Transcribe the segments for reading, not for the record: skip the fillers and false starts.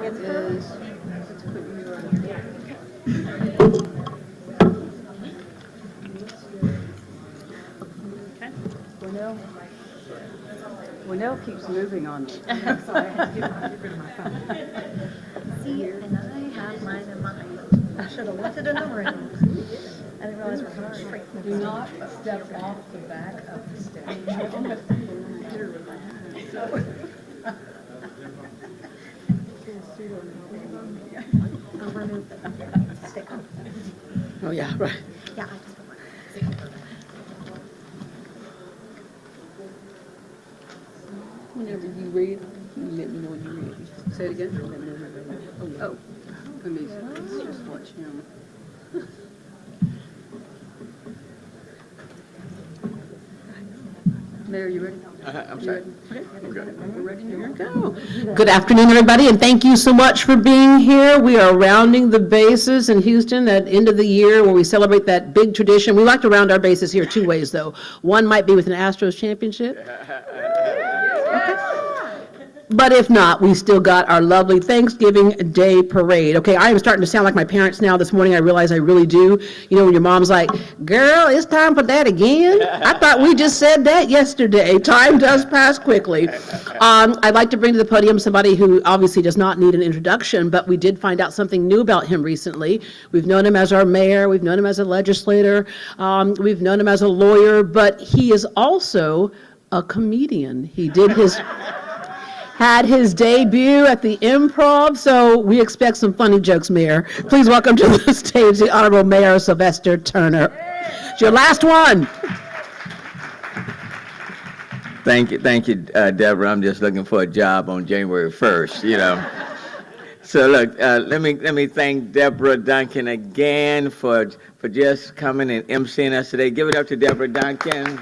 Is, let's put you on. Okay. Winnell keeps moving on me. So I have to get rid of my phone. See, and I have mine in mind. I should have left it in the room. I didn't realize we're coming straight from Do not step off the back of the stage. I almost hit her with my hand. So. I'll remove the sticker. Oh, yeah, right. Yeah, I just put mine. Whenever you read, you let me know when you're ready. Say it again. Let me know when you're ready. Oh, I mean, let's just watch him. Mayor, you ready? I'm You sorry. ready? Okay. I'm good. We're ready, here we go. Good afternoon, everybody, and thank you so much for being here. We are rounding the bases in Houston at end of the year where we celebrate that big tradition. We like to round our bases here two ways, though. One might be with an Astros championship. But if not, we still got our lovely Thanksgiving Day parade. Okay, I am starting to sound like my parents now. This morning I realize I really do. You know, when your mom's like, girl, it's time for that again? I thought we just said that yesterday. Time does pass quickly. I'd like to bring to the podium somebody who obviously does not need an introduction, but we did find out something new about him recently. We've known him as our mayor. We've known him as a legislator. We've known him as a lawyer, but he is also a comedian. He did had his debut at the Improv, so we expect some funny jokes, Mayor. Please welcome to the stage the Honorable Mayor Sylvester Turner. It's your last one. Thank you, Deborah. I'm just looking for a job on January 1st, you know. So look, let me thank Deborah Duncan again for just coming and emceeing us today. Give it up to Deborah Duncan.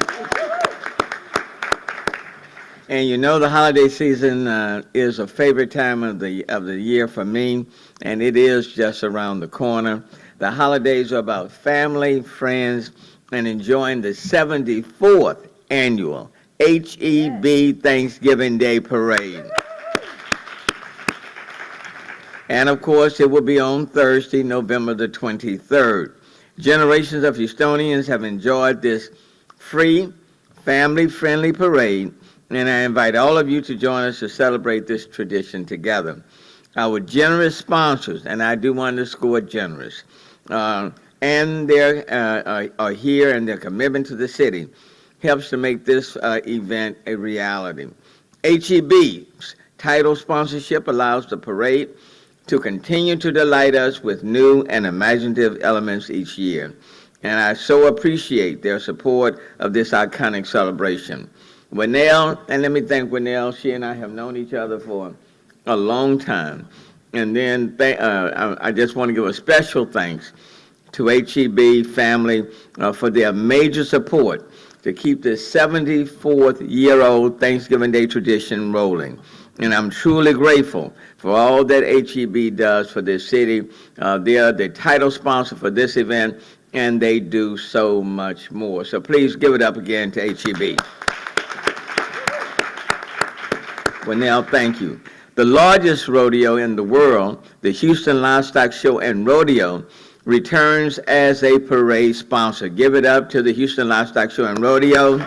And you know the holiday season is a favorite time of the year for me, and it is just around the corner. The holidays are about family, friends, and enjoying the 74th annual HEB Thanksgiving Day Parade. And of course, it will be on Thursday, November the 23rd. Generations of Houstonians have enjoyed this free, family-friendly parade, and I invite all of you to join us to celebrate this tradition together. Our generous sponsors, and I do underscore generous, and their are here, and their commitment to the city helps to make this event a reality. HEB's title sponsorship allows the parade to continue to delight us with new and imaginative elements each year, and I so appreciate their support of this iconic celebration. Winnell, and let me thank Winnell. She and I have known each other for a long time. And then I just want to give a special thanks to HEB family for their major support to keep this 74th-year-old Thanksgiving Day tradition rolling. And I'm truly grateful for all that HEB does for this city. They are the title sponsor for this event, and they do so much more. So please give it up again to HEB. Winnell, thank you. The largest rodeo in the world, the Houston Livestock Show and Rodeo, returns as a parade sponsor. Give it up to the Houston Livestock Show and Rodeo.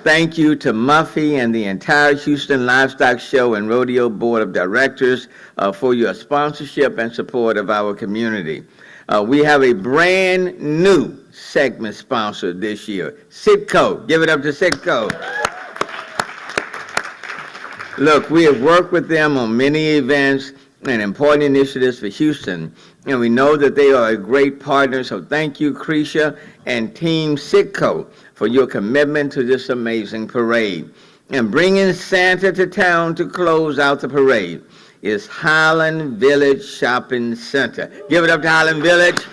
Thank you to Muffy and the entire Houston Livestock Show and Rodeo Board of Directors for your sponsorship and support of our community. We have a brand new segment sponsor this year, Sitco. Give it up to Sitco. Look, we have worked with them on many events and important initiatives for Houston, and we know that they are a great partner, so thank you, Cretia and Team Sitco, for your commitment to this amazing parade. And bringing Santa to town to close out the parade is Highland Village Shopping Center. Give it up to Highland Village.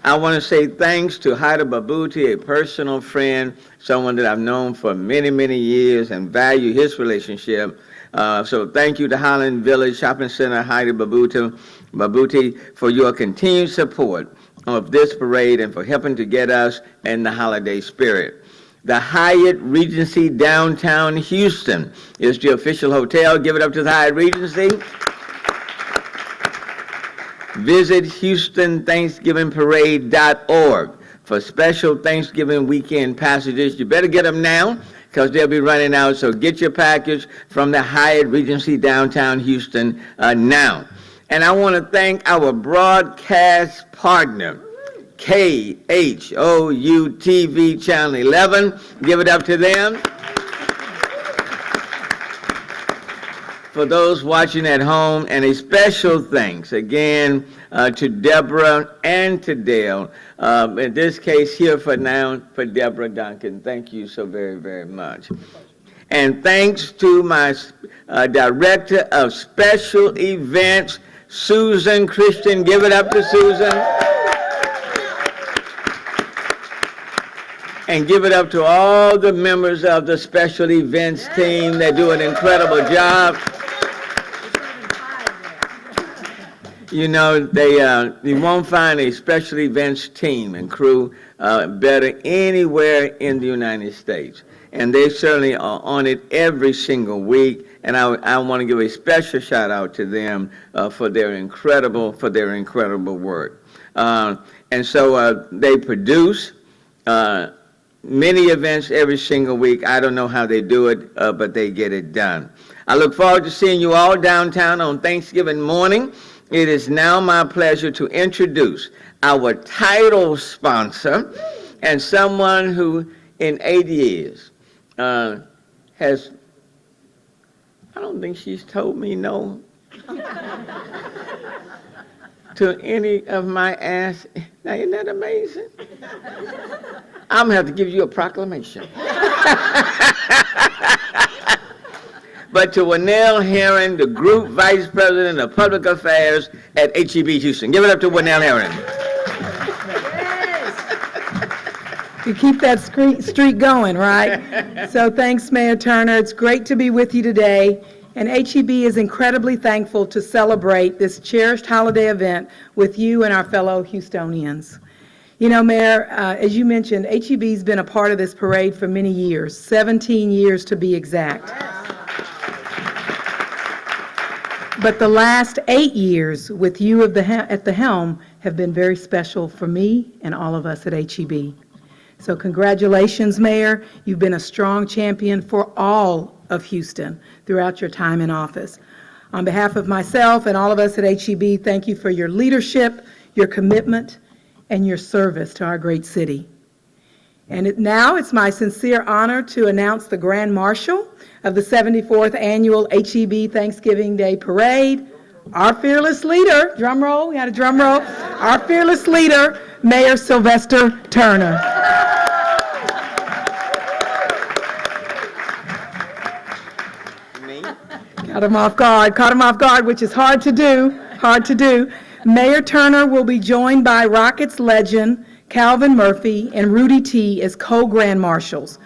I want to say thanks to Haida Babuti, a personal friend, someone that I've known for many, many years and value his relationship. So thank you to Highland Village Shopping Center, Haida Babuti, for your continued support of this parade and for helping to get us in the holiday spirit. The Hyatt Regency downtown Houston is the official hotel. Give it up to the Hyatt Regency. Visit HoustonThanksgivingParade.org for special Thanksgiving weekend passages. You better get them now because they'll be running out. So get your package from the Hyatt Regency downtown Houston now. And I want to thank our broadcast partner, KHOU TV Channel 11. Give it up to them. For those watching at home, and a special thanks again to Deborah and to Dale. In this case here for now, for Deborah Duncan. Thank you so very, very much. And thanks to my Director of Special Events, Susan Christian. Give it up to Susan. And give it up to all the members of the special events team. They do an incredible job. You know, you won't find a special events team and crew better anywhere in the United States. And they certainly are on it every single week. And I want to give a special shout out to them for their incredible work. And so they produce many events every single week. I don't know how they do it, but they get it done. I look forward to seeing you all downtown on Thanksgiving morning. It is now my pleasure to introduce our title sponsor and someone who in 8 years has, I don't think she's told me no to any of my asks. Now, isn't that amazing? I'm going to have to give you a proclamation. But to Winnell Herron, the Group Vice President of Public Affairs at HEB Houston. Give it up to Winnell Herron. You keep that streak going, right? So thanks, Mayor Turner. It's great to be with you today. And HEB is incredibly thankful to celebrate this cherished holiday event with you and our fellow Houstonians. You know, Mayor, as you mentioned, HEB's been a part of this parade for many years, 17 years to be exact. But the last 8 years with you at the helm have been very special for me and all of us at HEB. So congratulations, Mayor. You've been a strong champion for all of Houston throughout your time in office. On behalf of myself and all of us at HEB, thank you for your leadership, your commitment, and your service to our great city. And now it's my sincere honor to announce the Grand Marshal of the 74th Annual HEB Thanksgiving Day Parade, our fearless leader, drum roll, we had a drum roll, our fearless leader, Mayor Sylvester Turner. Caught him off guard, which is hard to do. Mayor Turner will be joined by Rockets legend Calvin Murphy and Rudy T as co-grand marshals.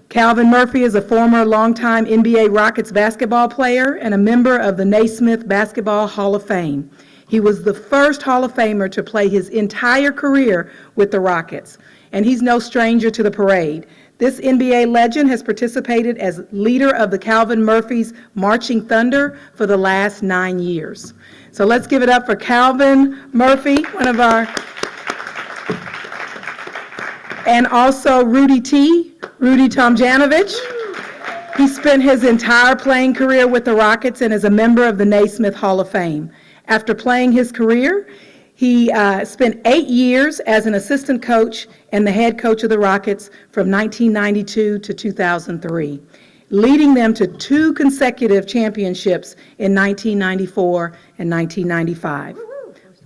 Calvin Murphy is a former longtime NBA Rockets basketball player and a member of the Naismith Basketball Hall of Fame. He was the first Hall of Famer to play his entire career with the Rockets, and he's no stranger to the parade. This NBA legend has participated as leader of the Calvin Murphy's Marching Thunder for the last 9 years. So let's give it up for Calvin Murphy, one of our, and also Rudy Tomjanovich. He spent his entire playing career with the Rockets and is a member of the Naismith Hall of Fame. After playing his career, he spent 8 years as an assistant coach and the head coach of the Rockets from 1992 to 2003, leading them to 2 consecutive championships in 1994 and 1995.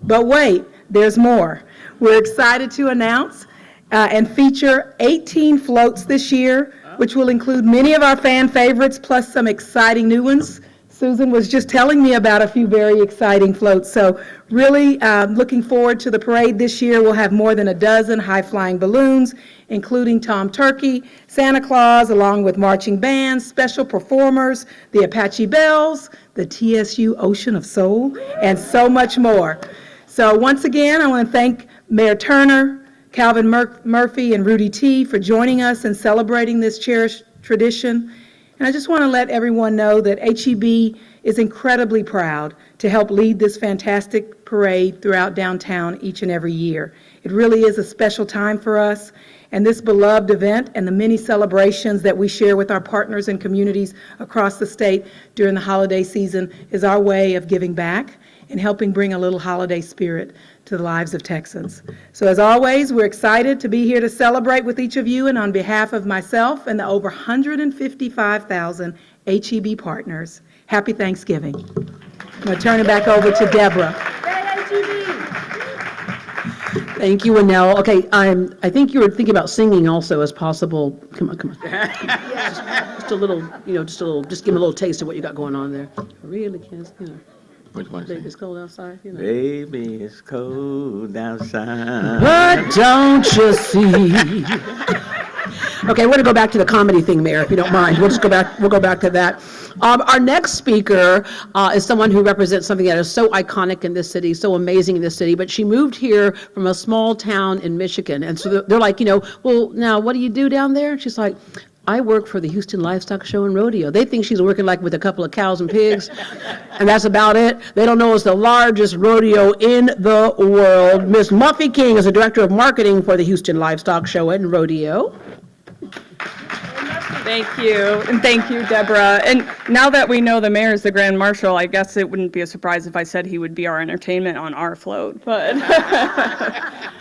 But wait, there's more. We're excited to announce and feature 18 floats this year, which will include many of our fan favorites plus some exciting new ones. Susan was just telling me about a few very exciting floats. So really looking forward to the parade this year. We'll have more than a dozen high-flying balloons, including Tom Turkey, Santa Claus, along with marching bands, special performers, the Apache Bells, the TSU Ocean of Soul, and so much more. So once again, I want to thank Mayor Turner, Calvin Murphy and Rudy T. for joining us and celebrating this cherished tradition. And I just want to let everyone know that HEB is incredibly proud to help lead this fantastic parade throughout downtown each and every year. It really is a special time for us, and this beloved event and the many celebrations that we share with our partners and communities across the state during the holiday season is our way of giving back and helping bring a little holiday spirit to the lives of Texans. So as always, we're excited to be here to celebrate with each of you, and on behalf of myself and the over 155,000 HEB partners, happy Thanksgiving. I'm going to turn it back over to Deborah. Thank you, Annelle. Okay, I think you were thinking about singing also as possible. Come on. Just a little, just give me a little taste of what you got going on there. I really can't, Which one? baby, it's cold outside, Baby, it's cold outside. But don't you see? Okay, we're going to go back to the comedy thing, Mayor, if you don't mind. We'll go back to that. Our next speaker is someone who represents something that is so iconic in this city, so amazing in this city, but she moved here from a small town in Michigan. And so they're like, well, now what do you do down there? She's like, I work for the Houston Livestock Show and Rodeo. They think she's working like with a couple of cows and pigs, and that's about it. They don't know it's the largest rodeo in the world. Miss Muffy King is the Director of Marketing for the Houston Livestock Show and Rodeo. Thank you, and thank you, Deborah. And now that we know the mayor is the Grand Marshal, I guess it wouldn't be a surprise if I said he would be our entertainment on our float, but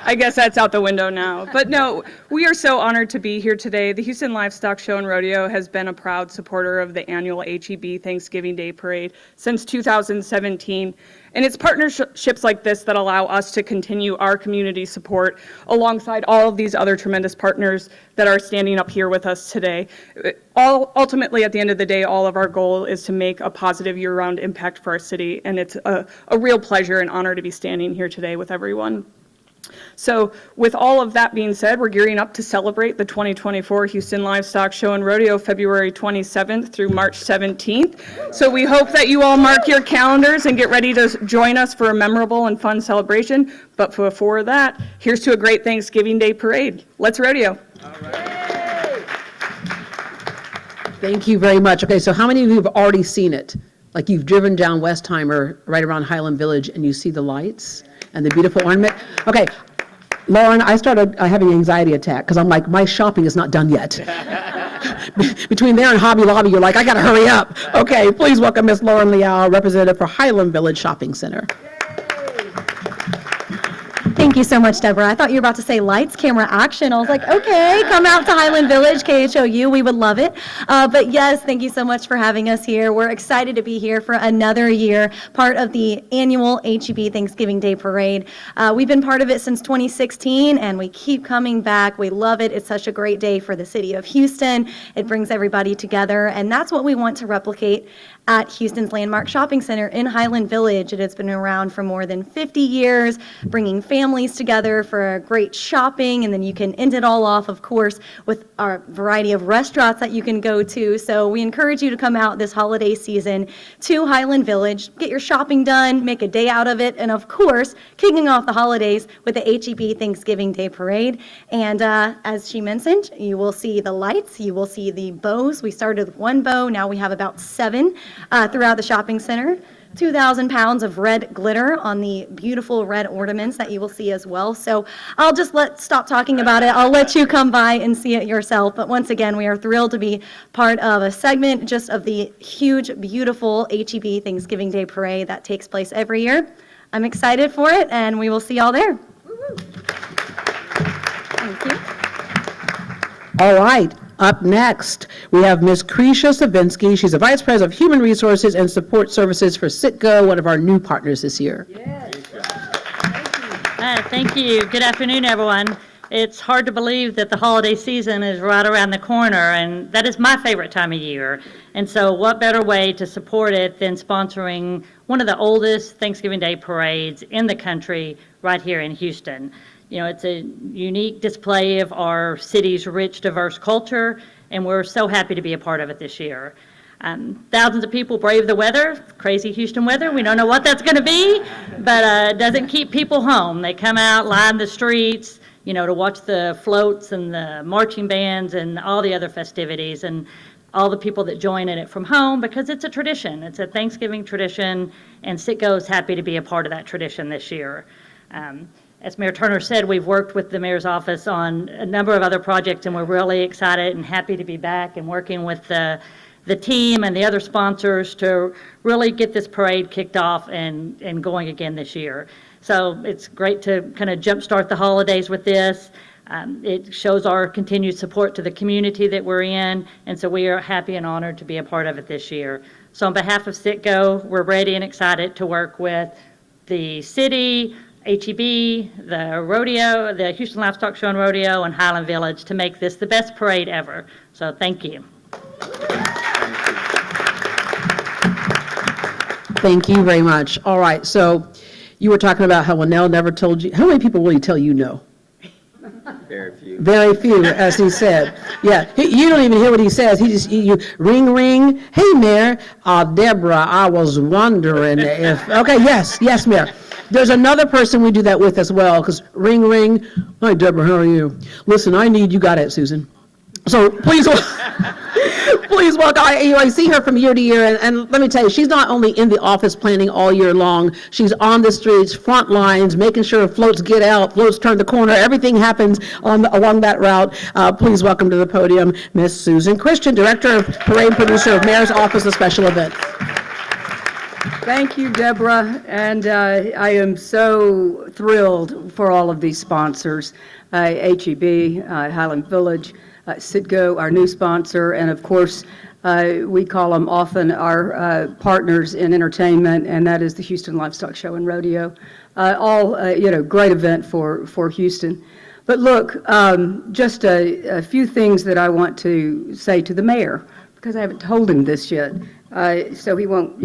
I guess that's out the window now. But no, we are so honored to be here today. The Houston Livestock Show and Rodeo has been a proud supporter of the annual HEB Thanksgiving Day Parade since 2017. And it's partnerships like this that allow us to continue our community support alongside all of these other tremendous partners that are standing up here with us today. Ultimately, at the end of the day, all of our goal is to make a positive year-round impact for our city, and it's a real pleasure and honor to be standing here today with everyone. So with all of that being said, we're gearing up to celebrate the 2024 Houston Livestock Show and Rodeo February 27th through March 17th. So we hope that you all mark your calendars and get ready to join us for a memorable and fun celebration. But before that, here's to a great Thanksgiving Day parade. Let's rodeo. Thank you very much. Okay, so how many of you have already seen it? Like you've driven down Westheimer right around Highland Village and you see the lights and the beautiful ornament? Okay, Lauren, I started having an anxiety attack because I'm like, my shopping is not done yet. Between there and Hobby Lobby, you're like, I gotta hurry up. Okay, please welcome Miss Lauren Liao, representative for Highland Village Shopping Center. Thank you so much, Deborah. I thought you were about to say lights, camera, action. I was like, okay, come out to Highland Village, KHOU. We would love it. But yes, thank you so much for having us here. We're excited to be here for another year, part of the annual HEB Thanksgiving Day Parade. We've been part of it since 2016, and we keep coming back. We love it. It's such a great day for the city of Houston. It brings everybody together, and that's what we want to replicate at Houston's Landmark Shopping Center in Highland Village. It has been around for more than 50 years, bringing families together for great shopping, and then you can end it all off, of course, with our variety of restaurants that you can go to. So we encourage you to come out this holiday season to Highland Village, get your shopping done, make a day out of it, and of course, kicking off the holidays with the HEB Thanksgiving Day Parade. And as she mentioned, you will see the lights, you will see the bows. We started with one bow, now we have about 7 throughout the shopping center. 2,000 pounds of red glitter on the beautiful red ornaments that you will see as well. So I'll just stop talking about it. I'll let you come by and see it yourself. But once again, we are thrilled to be part of a segment just of the huge, beautiful HEB Thanksgiving Day Parade that takes place every year. I'm excited for it, and we will see y'all there. Thank you. All right, up next, we have Ms. Krisha Savinsky. She's the Vice President of Human Resources and Support Services for Citgo, one of our new partners this year. Thank you. Good afternoon, everyone. It's hard to believe that the holiday season is right around the corner, and that is my favorite time of year. And so what better way to support it than sponsoring one of the oldest Thanksgiving Day parades in the country right here in Houston. You know, it's a unique display of our city's rich, diverse culture, and we're so happy to be a part of it this year. Thousands of people brave the weather, crazy Houston weather. We don't know what that's going to be, but it doesn't keep people home. They come out, line the streets, to watch the floats and the marching bands and all the other festivities and all the people that join in it from home, because it's a tradition. It's a Thanksgiving tradition, and Citgo is happy to be a part of that tradition this year. As Mayor Turner said, we've worked with the mayor's office on a number of other projects, and we're really excited and happy to be back and working with the team and the other sponsors to really get this parade kicked off and going again this year. So it's great to kind of jumpstart the holidays with this. It shows our continued support to the community that we're in, and so we are happy and honored to be a part of it this year. So on behalf of Citgo, we're ready and excited to work with the city, HEB, the rodeo, the Houston Livestock Show and Rodeo, and Highland Village to make this the best parade ever. So thank you. Thank you very much. All right, so you were talking about how Linnell never told you. How many people will he tell you no? Very few. Very few, as he said. Yeah, you don't even hear what he says. You ring, ring. Hey, Mayor, Deborah, I was wondering if, okay, yes, Mayor. There's another person we do that with as well, because ring, ring. Hi, Deborah, how are you? Listen, you got it, Susan. So please, please welcome, I see her from year to year, and let me tell you, she's not only in the office planning all year long, she's on the streets, front lines, making sure floats get out, floats turn the corner, everything happens along that route. Please welcome to the podium, Miss Susan Christian, Director of Parade Producer of Mayor's Office of Special Events. Thank you, Deborah, and I am so thrilled for all of these sponsors, HEB, Highland Village, Citgo, our new sponsor, and of course, we call them often our partners in entertainment, and that is the Houston Livestock Show and Rodeo. All, great event for Houston. But look, just a few things that I want to say to the mayor, because I haven't told him this yet, so he won't,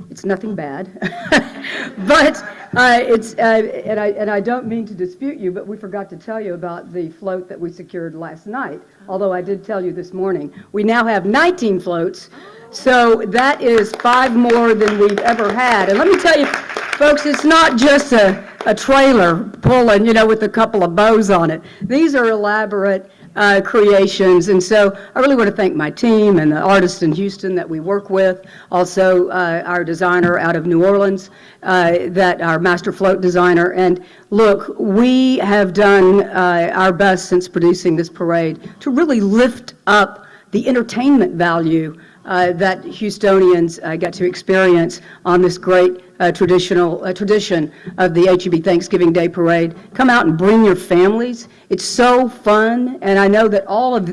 it's nothing bad. But and I don't mean to dispute you, but we forgot to tell you about the float that we secured last night, although I did tell you this morning. We now have 19 floats, so that is 5 more than we've ever had. And let me tell you, folks, it's not just a trailer pulling, with a couple of bows on it. These are elaborate creations, and so I really want to thank my team and the artists in Houston that we work with, also our designer out of New Orleans, our master float designer. And look, we have done our best since producing this parade to really lift up the entertainment value that Houstonians get to experience on this great tradition of the HEB Thanksgiving Day Parade. Come out and bring your families. It's so fun, and I know that all of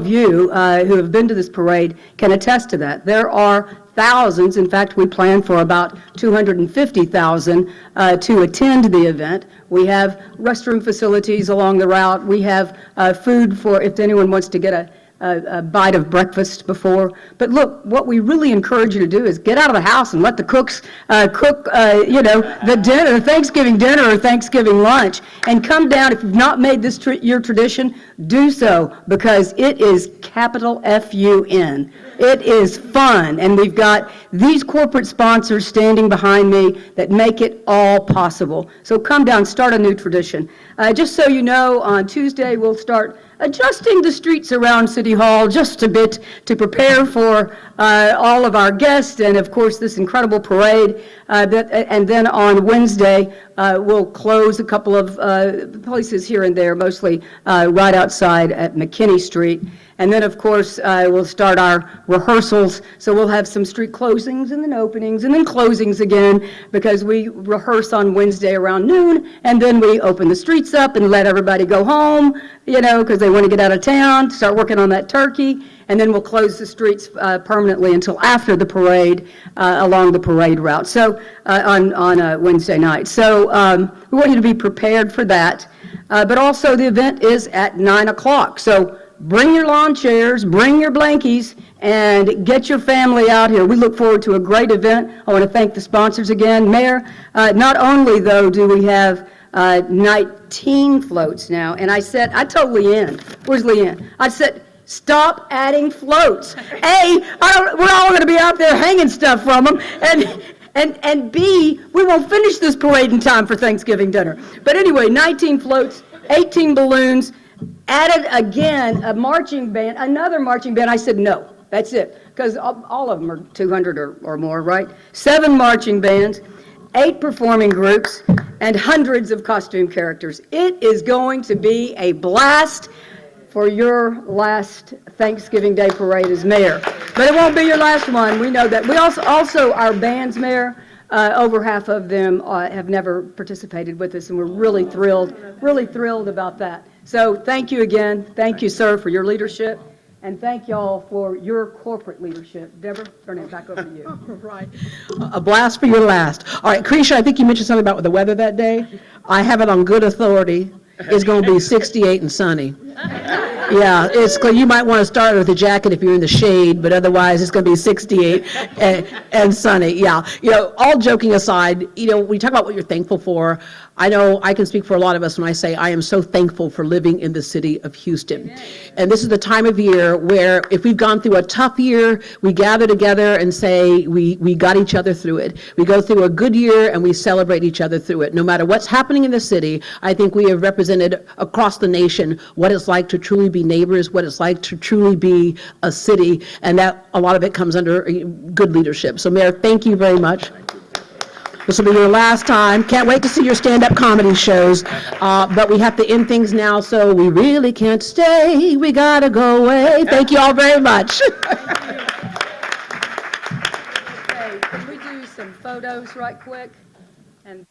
you who have been to this parade can attest to that. There are thousands, in fact, we plan for about 250,000 to attend the event. We have restroom facilities along the route. We have food for if anyone wants to get a bite of breakfast before. But look, what we really encourage you to do is get out of the house and let the cooks cook, the dinner, Thanksgiving dinner or Thanksgiving lunch, and come down. If you've not made this your tradition, do so, because it is capital F-U-N. It is fun, and we've got these corporate sponsors standing behind me that make it all possible. So come down, start a new tradition. Just so you know, on Tuesday we'll start adjusting the streets around City Hall just a bit to prepare for all of our guests and, of course, this incredible parade. And then on Wednesday, we'll close a couple of places here and there, mostly right outside at McKinney Street. And then, of course, we'll start our rehearsals. So we'll have some street closings and then openings and then closings again, because we rehearse on Wednesday around noon, and then we open the streets up and let everybody go home, because they want to get out of town, start working on that turkey. And then we'll close the streets permanently until after the parade, along the parade route, so on Wednesday night. So we want you to be prepared for that. But also the event is at 9 o'clock. So bring your lawn chairs, bring your blankies, and get your family out here. We look forward to a great event. I want to thank the sponsors again. Mayor, not only, though, do we have 19 floats now, and I told Leanne, where's Leanne? I said, stop adding floats. We're all going to be out there hanging stuff from them, And B, we won't finish this parade in time for Thanksgiving dinner. But anyway, 19 floats, 18 balloons, added again a marching band, another marching band. I said, no, that's it, because all of them are 200 or more, right? 7 marching bands, 8 performing groups, and hundreds of costume characters. It is going to be a blast for your last Thanksgiving Day parade as mayor. But it won't be your last one, we know that. We also our bands, Mayor, over half of them have never participated with us, and we're really thrilled about that. So thank you again. Thank you, sir, for your leadership, and thank y'all for your corporate leadership. Deborah, turn it back over to you. Right. A blast for your last. All right, Krisha, I think you mentioned something about the weather that day. I have it on good authority. It's going to be 68 and sunny. Yeah, you might want to start with a jacket if you're in the shade, but otherwise it's going to be 68 and sunny. Yeah, all joking aside, we talk about what you're thankful for. I know I can speak for a lot of us when I say I am so thankful for living in the city of Houston. And this is the time of year where if we've gone through a tough year, we gather together and say we got each other through it. We go through a good year and we celebrate each other through it. No matter what's happening in the city, I think we have represented across the nation what it's like to truly be neighbors, what it's like to truly be a city, and that a lot of it comes under good leadership. So Mayor, thank you very much. This will be your last time. Can't wait to see your stand-up comedy shows. But we have to end things now, so we really can't stay. We gotta go away. Thank you all very much. Okay, can we do some photos right quick? And